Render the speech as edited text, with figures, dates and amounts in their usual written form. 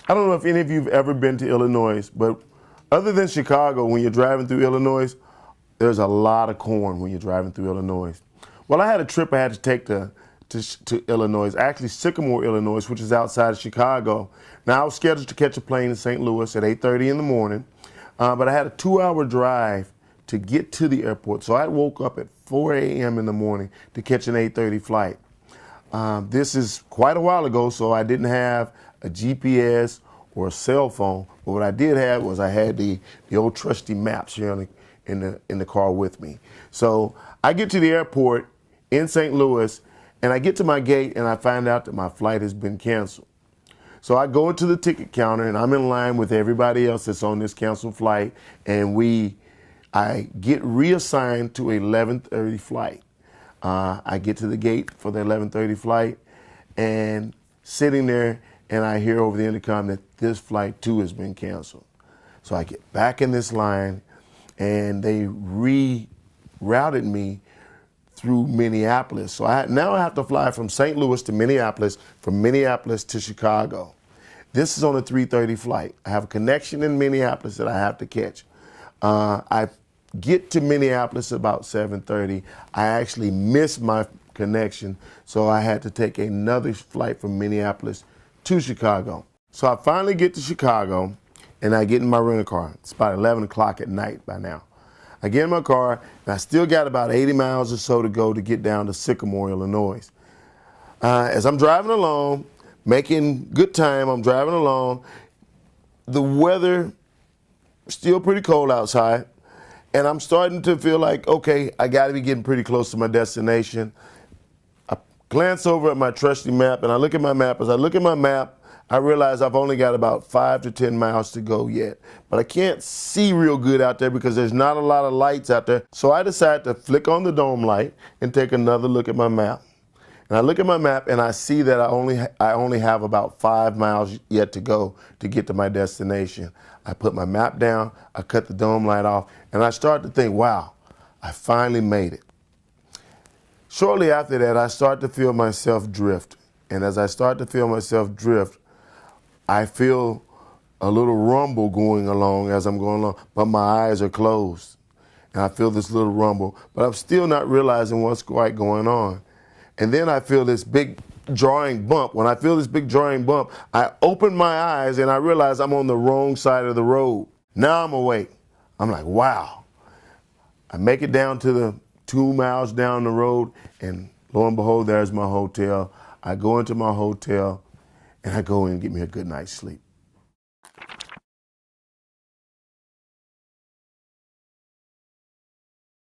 I don't know if any of you have ever been to Illinois, but other than Chicago, when you're driving through Illinois, there's a lot of corn when you're driving through Illinois. Well, I had a trip I had to take to Illinois, actually Sycamore, Illinois, which is outside of Chicago. Now, I was scheduled to catch a plane in St. Louis at 8:30 in the morning, but I had a 2-hour drive to get to the airport. So I woke up at 4 a.m. in the morning to catch an 8:30 flight. This is quite a while ago, so I didn't have a GPS or a cell phone. But what I did have was I had the old trusty maps here in the car with me. So I get to the airport in St. Louis, and I get to my gate, and I find out that my flight has been canceled. So I go into the ticket counter, and I'm in line with everybody else that's on this canceled flight, and I get reassigned to a 11:30 flight. I get to the gate for the 11:30 flight, and sitting there, and I hear over the intercom that this flight too has been canceled. So I get back in this line, and they rerouted me through Minneapolis. So now I have to fly from St. Louis to Minneapolis, from Minneapolis to Chicago. This is on a 3:30 flight. I have a connection in Minneapolis that I have to catch. I get to Minneapolis about 7:30. I actually missed my connection, so I had to take another flight from Minneapolis to Chicago. So I finally get to Chicago, and I get in my rental car. It's about 11 o'clock at night by now. I get in my car, and I still got about 80 miles or so to go to get down to Sycamore, Illinois. As I'm driving along, making good time, I'm driving along. The weather still pretty cold outside, and I'm starting to feel like, okay, I got to be getting pretty close to my destination. I glance over at my trusty map, and I look at my map. As I look at my map, I realize I've only got about 5 to 10 miles to go yet. But I can't see real good out there because there's not a lot of lights out there. So I decide to flick on the dome light and take another look at my map. And I look at my map, and I see that I only have about 5 miles yet to go to get to my destination. I put my map down, I cut the dome light off, and I start to think, wow, I finally made it. Shortly after that, I start to feel myself drift. And as I start to feel myself drift, I feel a little rumble going along as I'm going along, but my eyes are closed. And I feel this little rumble, but I'm still not realizing what's quite going on. And then I feel this big jarring bump. When I feel this big jarring bump, I open my eyes and I realize I'm on the wrong side of the road. Now I'm awake. I'm like, wow. I make it down to the 2 miles down the road, and lo and behold, there's my hotel. I go into my hotel, and I go in and get me a good night's sleep.